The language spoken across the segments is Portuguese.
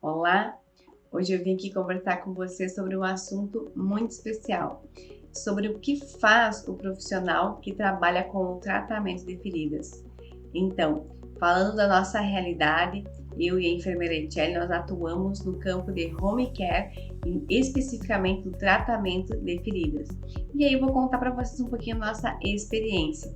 Olá! Hoje eu vim aqui conversar com você sobre um assunto muito especial, sobre o que faz o profissional que trabalha com o tratamento de feridas. Então, falando da nossa realidade, eu e a enfermeira Etienne, nós atuamos no campo de home care, especificamente no tratamento de feridas. E aí eu vou contar para vocês um pouquinho da nossa experiência.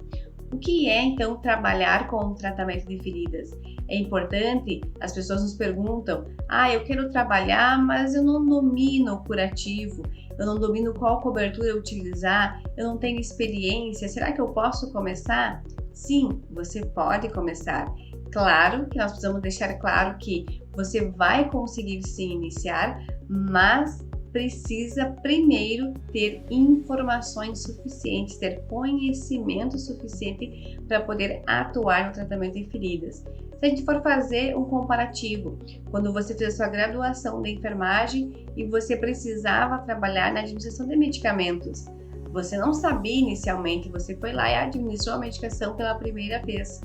O que é então trabalhar com o tratamento de feridas? É importante, as pessoas nos perguntam: eu quero trabalhar, mas eu não domino o curativo, eu não domino qual cobertura utilizar, eu não tenho experiência, será que eu posso começar? Sim, você pode começar. Claro que nós precisamos deixar claro que você vai conseguir sim iniciar, mas precisa primeiro ter informações suficientes, ter conhecimento suficiente para poder atuar no tratamento de feridas. Se a gente for fazer um comparativo, quando você fez a sua graduação de enfermagem e você precisava trabalhar na administração de medicamentos, você não sabia inicialmente, você foi lá e administrou a medicação pela primeira vez.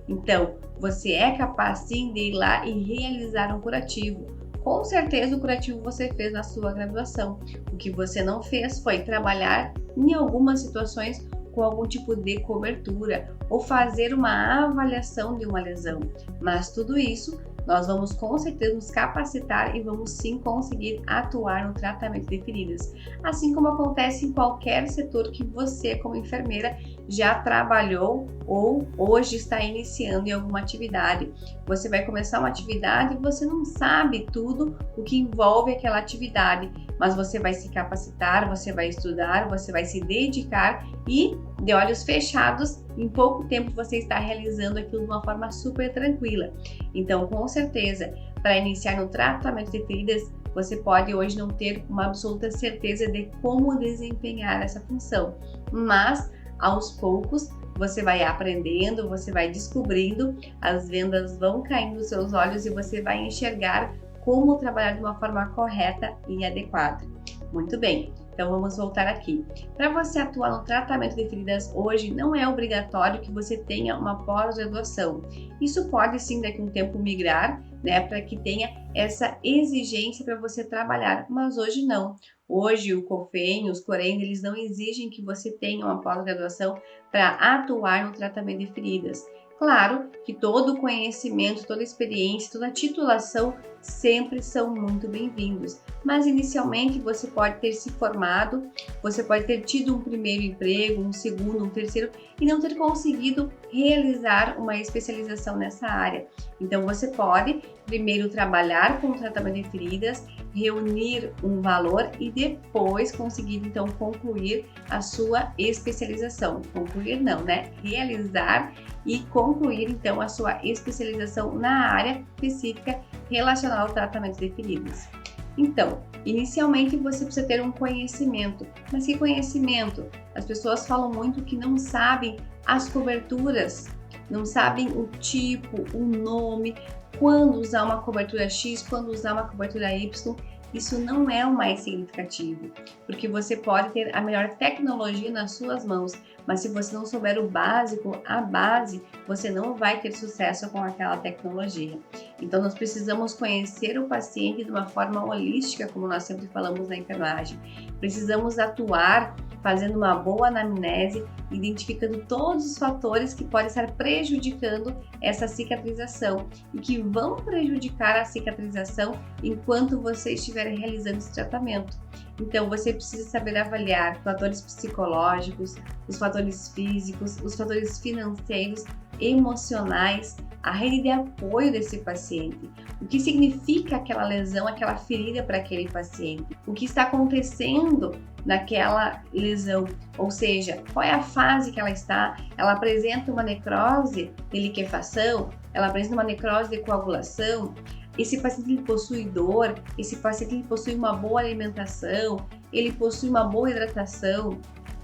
Então, você é capaz sim de ir lá e realizar um curativo. Com certeza o curativo você fez na sua graduação. O que você não fez foi trabalhar em algumas situações com algum tipo de cobertura ou fazer uma avaliação de uma lesão. Mas tudo isso nós vamos com certeza nos capacitar e vamos sim conseguir atuar no tratamento de feridas. Assim como acontece em qualquer setor que você, como enfermeira, já trabalhou ou hoje está iniciando em alguma atividade. Você vai começar uma atividade e você não sabe tudo o que envolve aquela atividade, mas você vai se capacitar, você vai estudar, você vai se dedicar e, de olhos fechados, em pouco tempo você está realizando aquilo de uma forma super tranquila. Então, com certeza, para iniciar no tratamento de feridas, você pode hoje não ter uma absoluta certeza de como desempenhar essa função, mas aos poucos você vai aprendendo, você vai descobrindo, as vendas vão caindo dos seus olhos e você vai enxergar como trabalhar de uma forma correta e adequada. Muito bem, então vamos voltar aqui. Para você atuar no tratamento de feridas hoje, não é obrigatório que você tenha uma pós-graduação. Isso pode sim daqui a um tempo migrar, né, para que tenha essa exigência para você trabalhar, mas hoje não. Hoje o COFEN, os Corend, eles não exigem que você tenha uma pós-graduação para atuar no tratamento de feridas. Claro que todo o conhecimento, toda a experiência, toda a titulação sempre são muito bem-vindos, mas inicialmente você pode ter se formado, você pode ter tido um primeiro emprego, um segundo, um terceiro e não ter conseguido realizar uma especialização nessa área. Então você pode primeiro trabalhar com o tratamento de feridas, reunir um valor e depois conseguir então concluir a sua especialização. Concluir não, né? Realizar e concluir então a sua especialização na área específica relacionada ao tratamento de feridas. Então, inicialmente você precisa ter um conhecimento. Mas que conhecimento? As pessoas falam muito que não sabem as coberturas, não sabem o tipo, o nome, quando usar uma cobertura X, quando usar uma cobertura Y. Isso não é o mais significativo, porque você pode ter a melhor tecnologia nas suas mãos, mas se você não souber o básico, a base, você não vai ter sucesso com aquela tecnologia. Então nós precisamos conhecer o paciente de uma forma holística, como nós sempre falamos na enfermagem. Precisamos atuar fazendo uma boa anamnese, identificando todos os fatores que podem estar prejudicando essa cicatrização e que vão prejudicar a cicatrização enquanto você estiver realizando esse tratamento. Então, você precisa saber avaliar fatores psicológicos, os fatores físicos, os fatores financeiros, emocionais, a rede de apoio desse paciente, o que significa aquela lesão, aquela ferida para aquele paciente, o que está acontecendo naquela lesão, ou seja, qual é a fase que ela está, ela apresenta uma necrose de liquefação, ela apresenta uma necrose de coagulação, esse paciente ele possui dor, esse paciente ele possui uma boa alimentação, ele possui uma boa hidratação,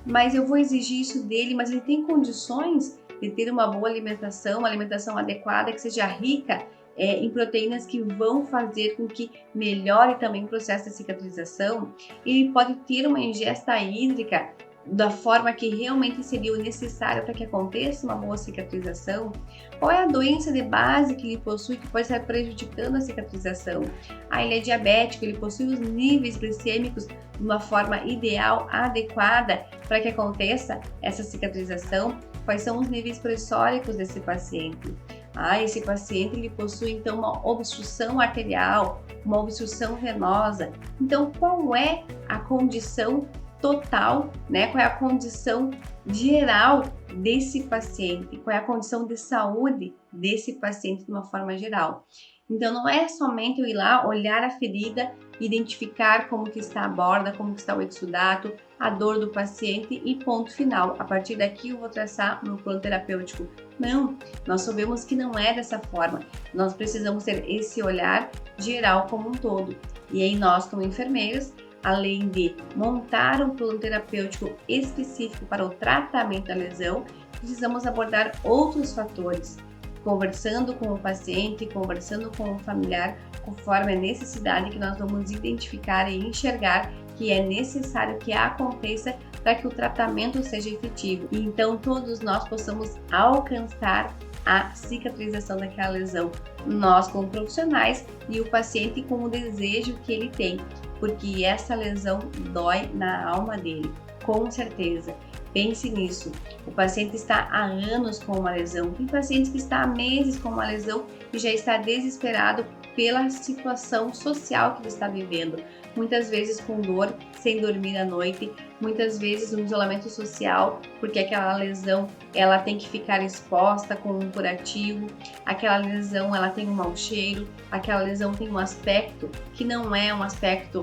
mas eu vou exigir isso dele, mas ele tem condições de ter uma boa alimentação, uma alimentação adequada, que seja rica em proteínas que vão fazer com que melhore também o processo de cicatrização. Ele pode ter uma ingesta hídrica da forma que realmente seria o necessário para que aconteça uma boa cicatrização? Qual é a doença de base que ele possui que pode estar prejudicando a cicatrização? Ele é diabético, ele possui os níveis glicêmicos de uma forma ideal, adequada para que aconteça essa cicatrização? Quais são os níveis pressóricos desse paciente? Esse paciente ele possui então uma obstrução arterial, uma obstrução venosa. Então, qual é a condição total, né? Qual é a condição geral desse paciente? Qual é a condição de saúde desse paciente de uma forma geral? Então, não é somente eu ir lá, olhar a ferida, identificar como que está a borda, como que está o exudato, a dor do paciente e ponto final. A partir daqui eu vou traçar o meu plano terapêutico. Não, nós sabemos que não é dessa forma. Nós precisamos ter esse olhar geral como um todo. E aí nós, como enfermeiros, além de montar um plano terapêutico específico para o tratamento da lesão, precisamos abordar outros fatores, conversando com o paciente, conversando com o familiar, conforme a necessidade que nós vamos identificar e enxergar que é necessário que aconteça para que o tratamento seja efetivo. E então todos nós possamos alcançar a cicatrização daquela lesão. Nós como profissionais e o paciente com o desejo que ele tem, porque essa lesão dói na alma dele, com certeza. Pense nisso. O paciente está há anos com uma lesão. Tem pacientes que estão há meses com uma lesão e já está desesperado pela situação social que ele está vivendo. Muitas vezes com dor, sem dormir à noite, muitas vezes um isolamento social, porque aquela lesão ela tem que ficar exposta com um curativo, aquela lesão ela tem um mau cheiro, aquela lesão tem um aspecto que não é um aspecto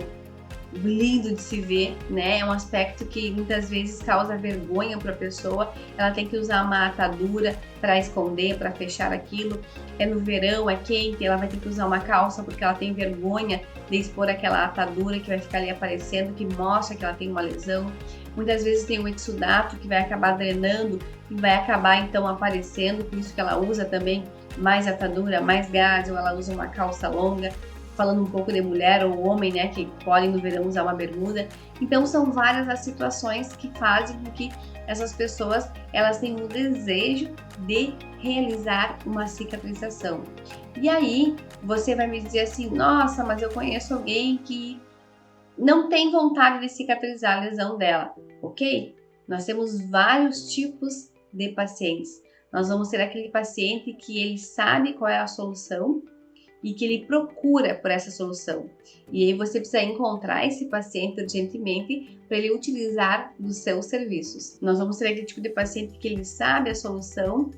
lindo de se ver, né? É um aspecto que muitas vezes causa vergonha para a pessoa. Ela tem que usar uma atadura para esconder, para fechar aquilo. É no verão, é quente, ela vai ter que usar uma calça porque ela tem vergonha de expor aquela atadura que vai ficar ali aparecendo, que mostra que ela tem uma lesão. Muitas vezes tem um exudato que vai acabar drenando e vai acabar então aparecendo, por isso que ela usa também mais atadura, mais gás, ou ela usa uma calça longa. Falando um pouco de mulher ou homem, né, que podem no verão usar uma bermuda. Então são várias as situações que fazem com que essas pessoas elas tenham o desejo de realizar uma cicatrização. E aí você vai me dizer assim, nossa, mas eu conheço alguém que não tem vontade de cicatrizar a lesão dela, ok? Nós temos vários tipos de pacientes. Nós vamos ter aquele paciente que ele sabe qual é a solução e que ele procura por essa solução. E aí você precisa encontrar esse paciente urgentemente para ele utilizar dos seus serviços. Nós vamos ter aquele tipo de paciente que ele sabe a solução,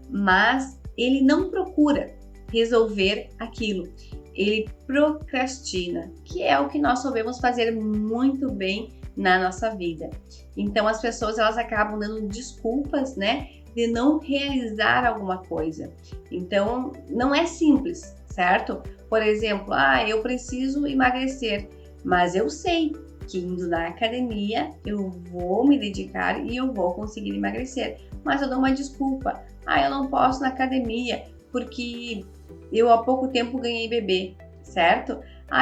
mas ele não procura resolver aquilo. Ele procrastina, que é o que nós sabemos fazer muito bem na nossa vida. Então as pessoas elas acabam dando desculpas, né, de não realizar alguma coisa. Então não é simples, certo? Por exemplo, eu preciso emagrecer, mas eu sei que indo na academia eu vou me dedicar e eu vou conseguir emagrecer, mas eu dou uma desculpa. Eu não posso na academia porque eu há pouco tempo ganhei bebê, certo?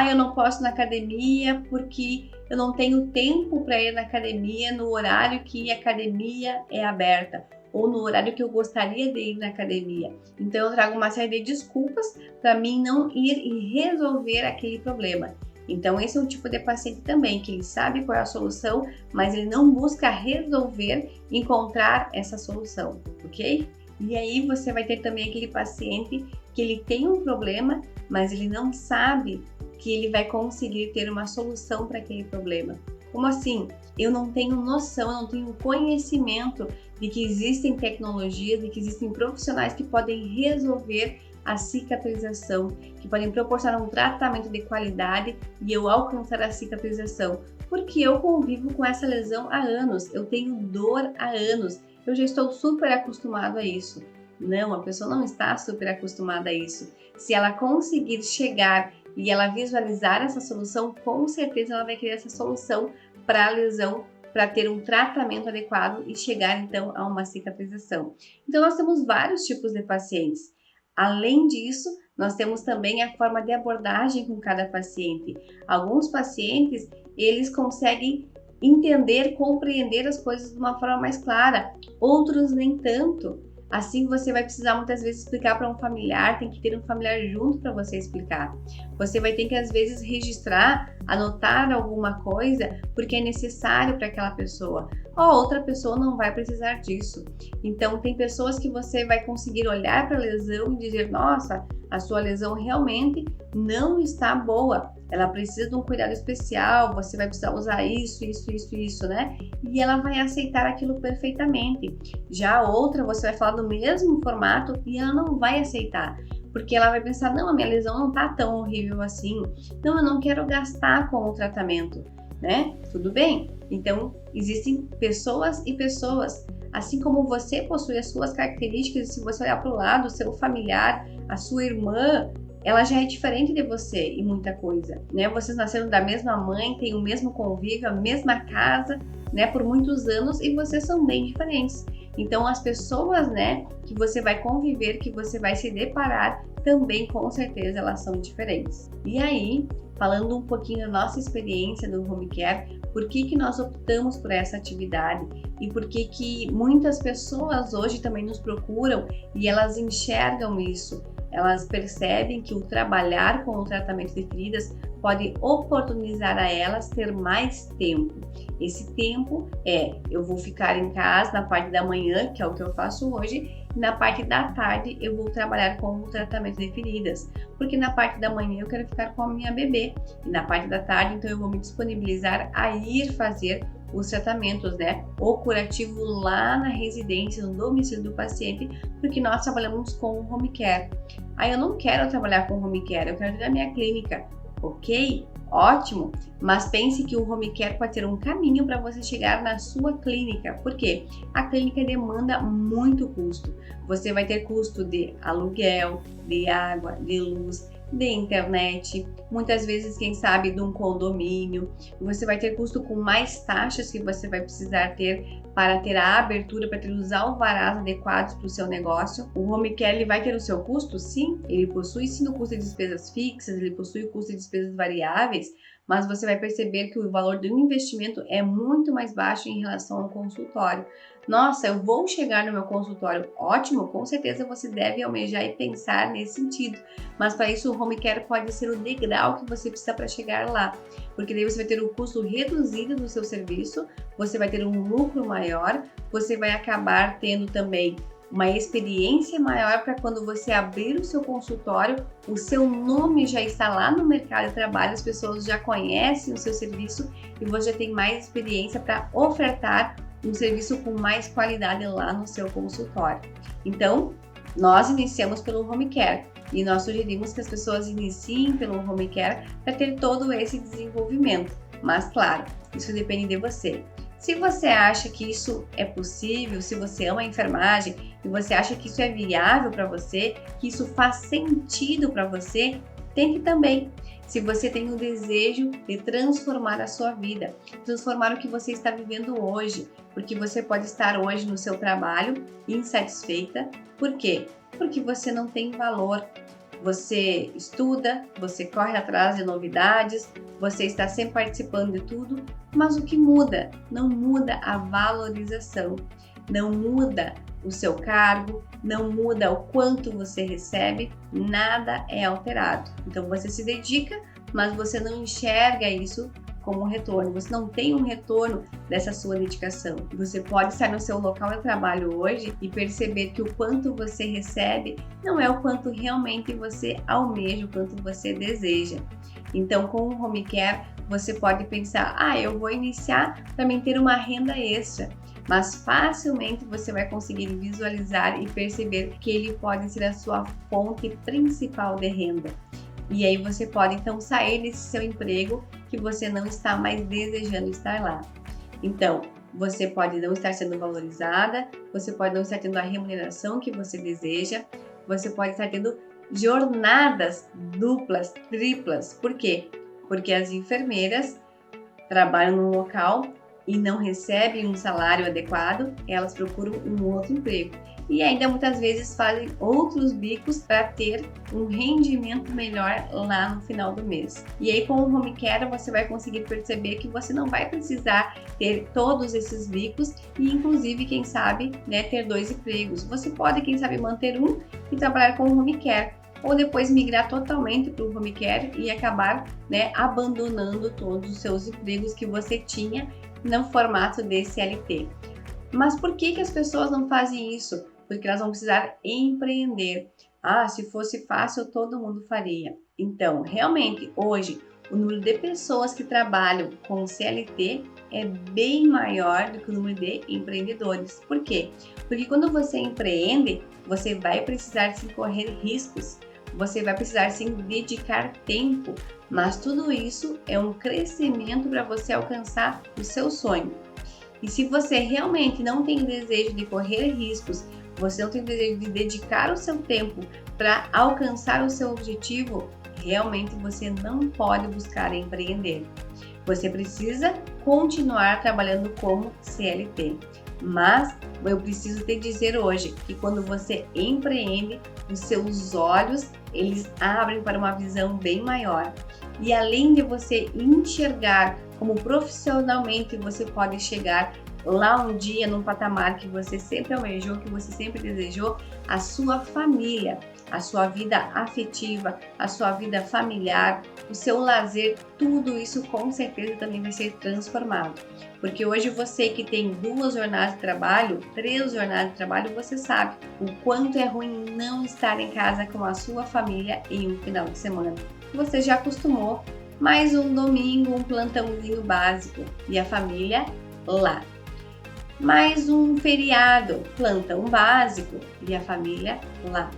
Eu não posso na academia porque eu não tenho tempo para ir na academia no horário que a academia é aberta, ou no horário que eu gostaria de ir na academia. Então eu trago uma série de desculpas para mim não ir e resolver aquele problema. Então esse é um tipo de paciente também, que ele sabe qual é a solução, mas ele não busca resolver, encontrar essa solução, ok? E aí você vai ter também aquele paciente que ele tem um problema, mas ele não sabe que ele vai conseguir ter uma solução para aquele problema. Como assim? Eu não tenho noção, eu não tenho conhecimento de que existem tecnologias, de que existem profissionais que podem resolver a cicatrização, que podem proporcionar um tratamento de qualidade e eu alcançar a cicatrização. Porque eu convivo com essa lesão há anos, eu tenho dor há anos, eu já estou super acostumado a isso. Não, a pessoa não está super acostumada a isso. Se ela conseguir chegar e ela visualizar essa solução, com certeza ela vai querer essa solução para a lesão, para ter um tratamento adequado e chegar então a uma cicatrização. Então nós temos vários tipos de pacientes. Além disso, nós temos também a forma de abordagem com cada paciente. Alguns pacientes, eles conseguem entender, compreender as coisas de uma forma mais clara, outros nem tanto. Assim você vai precisar muitas vezes explicar para um familiar, tem que ter um familiar junto para você explicar. Você vai ter que às vezes registrar, anotar alguma coisa, porque é necessário para aquela pessoa. Ou outra pessoa não vai precisar disso. Então tem pessoas que você vai conseguir olhar para a lesão e dizer, nossa, a sua lesão realmente não está boa. Ela precisa de um cuidado especial, você vai precisar usar isso, né? E ela vai aceitar aquilo perfeitamente. Já a outra, você vai falar do mesmo formato e ela não vai aceitar. Porque ela vai pensar, não, a minha lesão não tá tão horrível assim. Não, eu não quero gastar com o tratamento, né? Tudo bem? Então, existem pessoas e pessoas. Assim como você possui as suas características, se você olhar para o lado, o seu familiar, a sua irmã, ela já é diferente de você em muita coisa, né? Vocês nasceram da mesma mãe, têm o mesmo convívio, a mesma casa, né? Por muitos anos e vocês são bem diferentes. Então, as pessoas, né, que você vai conviver, que você vai se deparar, também com certeza elas são diferentes. E aí, falando um pouquinho da nossa experiência do home care, por que nós optamos por essa atividade e por que muitas pessoas hoje também nos procuram e elas enxergam isso. Elas percebem que o trabalhar com o tratamento de feridas pode oportunizar a elas ter mais tempo. Esse tempo eu vou ficar em casa na parte da manhã, que é o que eu faço hoje, e na parte da tarde eu vou trabalhar com o tratamento de feridas, porque na parte da manhã eu quero ficar com a minha bebê, e na parte da tarde então eu vou me disponibilizar a ir fazer os tratamentos, né? O curativo lá na residência, no domicílio do paciente, porque nós trabalhamos com o home care. Aí eu não quero trabalhar com home care, eu quero ir na minha clínica. Ok? Ótimo, mas pense que o home care pode ser um caminho para você chegar na sua clínica. Por quê? A clínica demanda muito custo. Você vai ter custo de aluguel, de água, de luz, de internet, muitas vezes, quem sabe, de um condomínio. Você vai ter custo com mais taxas que você vai precisar ter para ter a abertura, para ter os alvarás adequados para o seu negócio. O home care ele vai ter o seu custo? Sim, ele possui sim o custo de despesas fixas, ele possui o custo de despesas variáveis, mas você vai perceber que o valor do investimento é muito mais baixo em relação ao consultório. Nossa, eu vou chegar no meu consultório, ótimo, com certeza você deve almejar e pensar nesse sentido, mas para isso o home care pode ser o degrau que você precisa para chegar lá, porque daí você vai ter um custo reduzido do seu serviço, você vai ter um lucro maior, você vai acabar tendo também uma experiência maior para quando você abrir o seu consultório, o seu nome já está lá no mercado de trabalho, as pessoas já conhecem o seu serviço e você já tem mais experiência para ofertar um serviço com mais qualidade lá no seu consultório. Então, nós iniciamos pelo home care e nós sugerimos que as pessoas iniciem pelo home care para ter todo esse desenvolvimento. Mas, claro, isso depende de você. Se você acha que isso é possível, se você ama a enfermagem e você acha que isso é viável para você, que isso faz sentido para você, tente também. Se você tem o desejo de transformar a sua vida, transformar o que você está vivendo hoje, porque você pode estar hoje no seu trabalho insatisfeita. Por quê? Porque você não tem valor. Você estuda, você corre atrás de novidades, você está sempre participando de tudo, mas o que muda? Não muda a valorização, não muda o seu cargo, não muda o quanto você recebe, nada é alterado. Então você se dedica, mas você não enxerga isso como um retorno, você não tem um retorno dessa sua dedicação. Você pode estar no seu local de trabalho hoje e perceber que o quanto você recebe não é o quanto realmente você almeja, o quanto você deseja. Então, com o home care, você pode pensar, eu vou iniciar para mim ter uma renda extra, mas facilmente você vai conseguir visualizar e perceber que ele pode ser a sua fonte principal de renda. E aí você pode então sair desse seu emprego que você não está mais desejando estar lá. Então, você pode não estar sendo valorizada, você pode não estar tendo a remuneração que você deseja, você pode estar tendo jornadas duplas, triplas. Por quê? Porque as enfermeiras trabalham num local e não recebem um salário adequado, elas procuram um outro emprego. e ainda muitas vezes fazem outros bicos para ter um rendimento melhor lá no final do mês. E aí com o home care você vai conseguir perceber que você não vai precisar ter todos esses bicos e inclusive, quem sabe, né, ter 2 empregos. Você pode, quem sabe, manter um e trabalhar com o home care, ou depois migrar totalmente para o home care e acabar, né, abandonando todos os seus empregos que você tinha no formato de CLT. Mas por que as pessoas não fazem isso? Porque elas vão precisar empreender. Ah, se fosse fácil, todo mundo faria. Então, realmente, hoje, o número de pessoas que trabalham com CLT é bem maior do que o número de empreendedores. Por quê? Porque quando você empreende, você vai precisar sim correr riscos, você vai precisar sim dedicar tempo, mas tudo isso é um crescimento para você alcançar o seu sonho. E se você realmente não tem desejo de correr riscos, você não tem desejo de dedicar o seu tempo para alcançar o seu objetivo, realmente você não pode buscar empreender. Você precisa continuar trabalhando como CLT. Mas eu preciso te dizer hoje que quando você empreende, os seus olhos eles abrem para uma visão bem maior. E além de você enxergar como profissionalmente você pode chegar lá um dia num patamar que você sempre almejou, que você sempre desejou, a sua família, a sua vida afetiva, a sua vida familiar, o seu lazer, tudo isso com certeza também vai ser transformado. Porque hoje você que tem 2 jornadas de trabalho, 3 jornadas de trabalho, você sabe o quanto é ruim não estar em casa com a sua família em um final de semana. Você já acostumou, mais um domingo, um plantãozinho básico e a família lá. Mais um feriado, plantão básico e a família lá.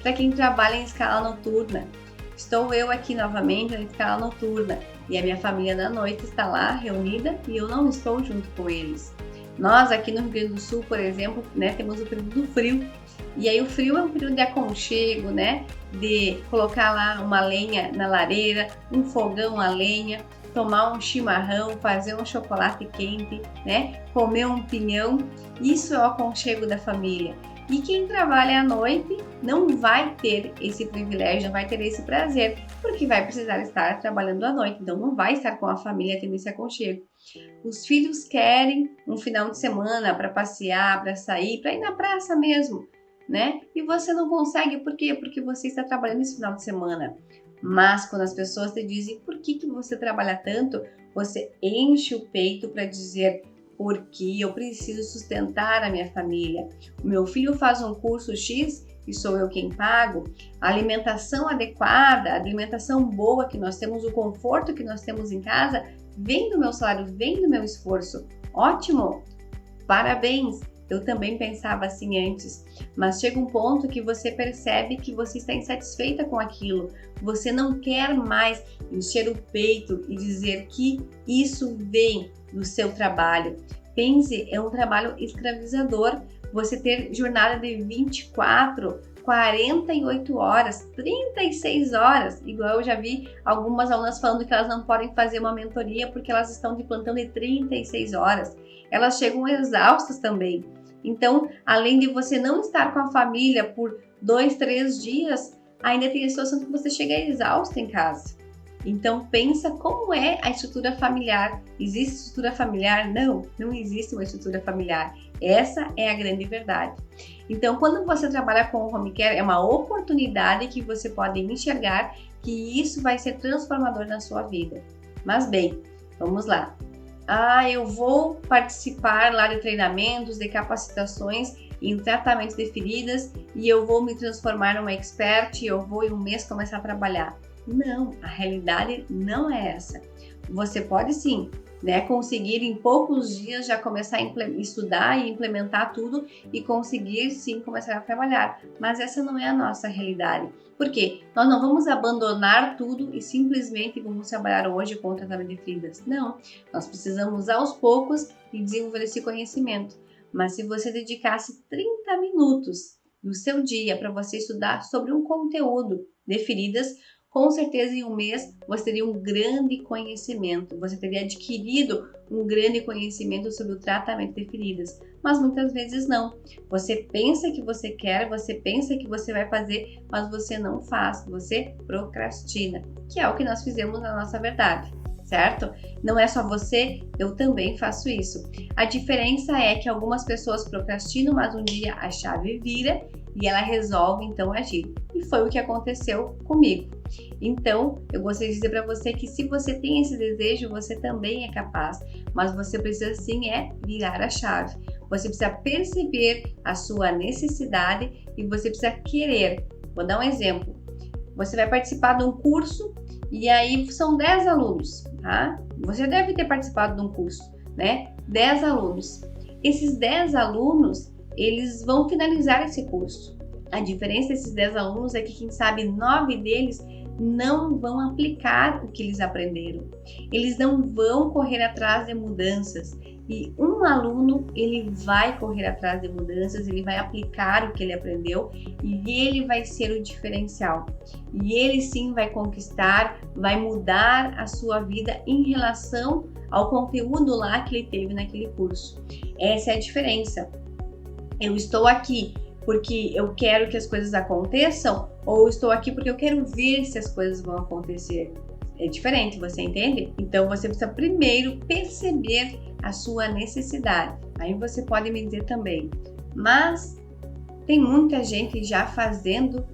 Para quem trabalha em escala noturna, estou eu aqui novamente na escala noturna e a minha família na noite está lá reunida e eu não estou junto com eles. Nós aqui no Rio Grande do Sul, por exemplo, né, temos o período do frio. E aí o frio é um período de aconchego, né? De colocar lá uma lenha na lareira, um fogão a lenha, tomar um chimarrão, fazer um chocolate quente, né? Comer um pinhão. Isso é o aconchego da família. E quem trabalha à noite não vai ter esse privilégio, não vai ter esse prazer, porque vai precisar estar trabalhando à noite, então não vai estar com a família tendo esse aconchego. Os filhos querem um final de semana para passear, para sair, para ir na praça mesmo, né? E você não consegue, por quê? Porque você está trabalhando esse final de semana. Mas quando as pessoas te dizem por que você trabalha tanto, você enche o peito para dizer: porque eu preciso sustentar a minha família. O meu filho faz um curso X e sou eu quem pago. A alimentação adequada, a alimentação boa que nós temos, o conforto que nós temos em casa, vem do meu salário, vem do meu esforço. Ótimo! Parabéns! Eu também pensava assim antes, mas chega um ponto que você percebe que você está insatisfeita com aquilo. Você não quer mais encher o peito e dizer que isso vem do seu trabalho. Pense, é um trabalho escravizador. Você ter jornada de 24, 48 horas, 36 horas, igual eu já vi algumas alunas falando que elas não podem fazer uma mentoria porque elas estão de plantão de 36 horas. Elas chegam exaustas também. Então, além de você não estar com a família por 2, 3 dias, ainda tem a situação que você chega exausta em casa. Então, pensa como é a estrutura familiar. Existe estrutura familiar? Não, não existe uma estrutura familiar. Essa é a grande verdade. Então, quando você trabalha com o home care, é uma oportunidade que você pode enxergar que isso vai ser transformador na sua vida. Mas bem, vamos lá. Eu vou participar lá de treinamentos, de capacitações em tratamento de feridas e eu vou me transformar numa expert e eu vou em um mês começar a trabalhar. Não, a realidade não é essa. Você pode sim, né, conseguir em poucos dias já começar a estudar e implementar tudo e conseguir sim começar a trabalhar, mas essa não é a nossa realidade. Por quê? Nós não vamos abandonar tudo e simplesmente vamos trabalhar hoje com o tratamento de feridas. Não, nós precisamos aos poucos e desenvolver esse conhecimento. Mas se você dedicasse 30 minutos do seu dia para você estudar sobre um conteúdo de feridas, com certeza em um mês você teria um grande conhecimento, você teria adquirido um grande conhecimento sobre o tratamento de feridas, mas muitas vezes não. Você pensa que você quer, você pensa que você vai fazer, mas você não faz, você procrastina, que é o que nós fizemos na nossa verdade, certo? Não é só você, eu também faço isso. A diferença é que algumas pessoas procrastinam, mas um dia a chave vira e ela resolve então agir. E foi o que aconteceu comigo. Então, eu gostaria de dizer para você que se você tem esse desejo, você também é capaz, mas você precisa sim virar a chave. Você precisa perceber a sua necessidade e você precisa querer. Vou dar um exemplo. Você vai participar de um curso e aí são 10 alunos, tá? Você deve ter participado de um curso, né? 10 alunos. Esses 10 alunos, eles vão finalizar esse curso. A diferença desses 10 alunos é que, quem sabe, 9 deles não vão aplicar o que eles aprenderam. Eles não vão correr atrás de mudanças. E um aluno, ele vai correr atrás de mudanças, ele vai aplicar o que ele aprendeu e ele vai ser o diferencial. E ele sim vai conquistar, vai mudar a sua vida em relação ao conteúdo lá que ele teve naquele curso. Essa é a diferença. Eu estou aqui porque eu quero que as coisas aconteçam ou eu estou aqui porque eu quero ver se as coisas vão acontecer? É diferente, você entende? Então você precisa primeiro perceber a sua necessidade. Aí você pode me dizer também, mas tem muita gente já fazendo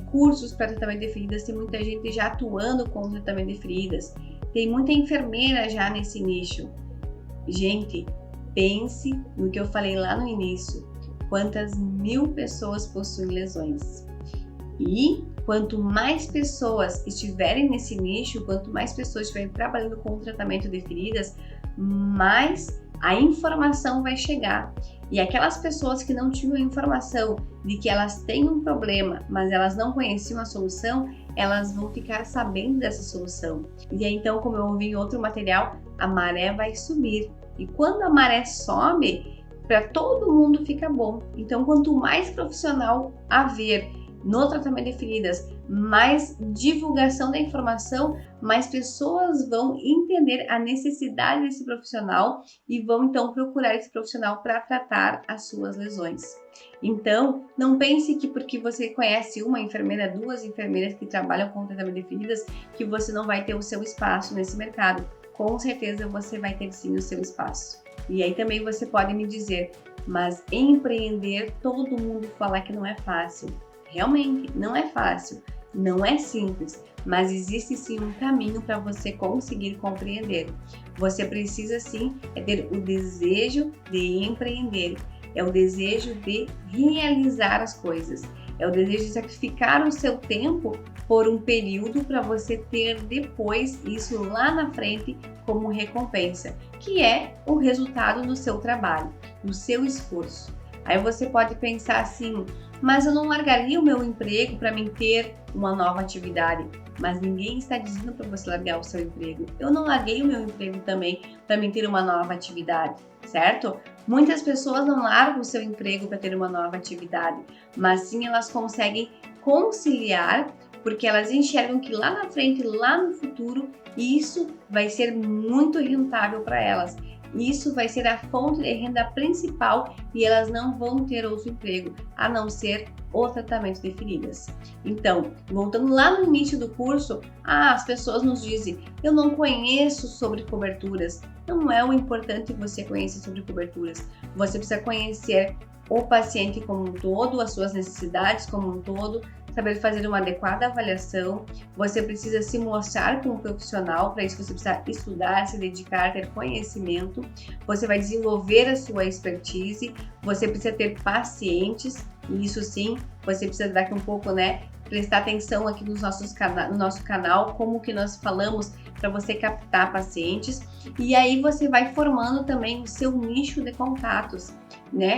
cursos para tratamento de feridas, tem muita gente já atuando com tratamento de feridas, tem muita enfermeira já nesse nicho. Gente, pense no que eu falei lá no início, quantas mil pessoas possuem lesões. E quanto mais pessoas estiverem nesse nicho, quanto mais pessoas estiverem trabalhando com o tratamento de feridas, mais a informação vai chegar. E aquelas pessoas que não tinham a informação de que elas têm um problema, mas elas não conheciam a solução, elas vão ficar sabendo dessa solução. E aí, então, como eu ouvi em outro material, a maré vai subir. E quando a maré sobe, para todo mundo fica bom. Então, quanto mais profissional haver no tratamento de feridas, mais divulgação da informação, mais pessoas vão entender a necessidade desse profissional e vão então procurar esse profissional para tratar as suas lesões. Então, não pense que porque você conhece uma enfermeira, duas enfermeiras que trabalham com tratamento de feridas, que você não vai ter o seu espaço nesse mercado. Com certeza você vai ter sim o seu espaço. E aí também você pode me dizer, mas empreender, todo mundo fala que não é fácil. Realmente, não é fácil, não é simples, mas existe sim um caminho para você conseguir compreender. Você precisa sim ter o desejo de empreender, é o desejo de realizar as coisas, é o desejo de sacrificar o seu tempo por um período para você ter depois isso lá na frente como recompensa, que é o resultado do seu trabalho, do seu esforço. Aí você pode pensar assim, mas eu não largaria o meu emprego para mim ter uma nova atividade. Mas ninguém está dizendo para você largar o seu emprego. Eu não larguei o meu emprego também para mim ter uma nova atividade, certo? Muitas pessoas não largam o seu emprego para ter uma nova atividade, mas sim elas conseguem conciliar porque elas enxergam que lá na frente, lá no futuro, isso vai ser muito rentável para elas. Isso vai ser a fonte de renda principal e elas não vão ter outro emprego, a não ser o tratamento de feridas. Então, voltando lá no início do curso, as pessoas nos dizem, eu não conheço sobre coberturas. Não é o importante você conhecer sobre coberturas. Você precisa conhecer o paciente como um todo, as suas necessidades como um todo, saber fazer uma adequada avaliação, você precisa se mostrar como profissional, para isso você precisa estudar, se dedicar, ter conhecimento, você vai desenvolver a sua expertise, você precisa ter pacientes, e isso sim, você precisa dar aqui um pouco, prestar atenção aqui no nosso canal, como que nós falamos para você captar pacientes, e aí você vai formando também o seu nicho de contatos,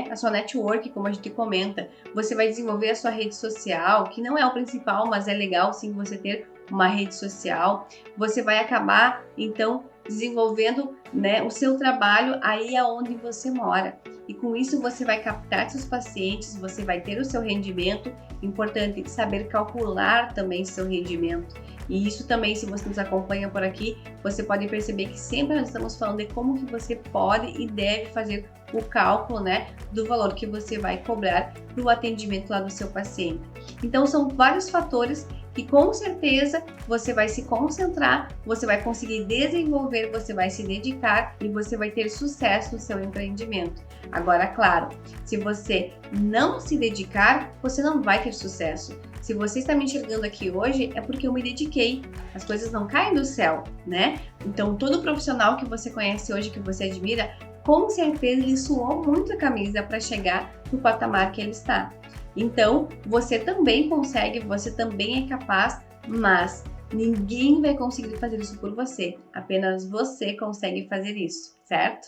a sua network, como a gente comenta. Você vai desenvolver a sua rede social, que não é o principal, mas é legal sim você ter uma rede social. Você vai acabar, então, desenvolvendo, né, o seu trabalho aí aonde você mora. E com isso você vai captar seus pacientes, você vai ter o seu rendimento. Importante saber calcular também seu rendimento. E isso também, se você nos acompanha por aqui, você pode perceber que sempre nós estamos falando de como que você pode e deve fazer o cálculo, né, do valor que você vai cobrar para o atendimento lá do seu paciente. Então são vários fatores que com certeza você vai se concentrar, você vai conseguir desenvolver, você vai se dedicar e você vai ter sucesso no seu empreendimento. Agora, claro, se você não se dedicar, você não vai ter sucesso. Se você está me enxergando aqui hoje, é porque eu me dediquei. As coisas não caem do céu, né? Então, todo profissional que você conhece hoje, que você admira, com certeza ele suou muito a camisa para chegar no patamar que ele está. Então, você também consegue, você também é capaz, mas ninguém vai conseguir fazer isso por você. Apenas você consegue fazer isso, certo?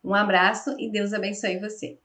Um abraço e Deus abençoe você.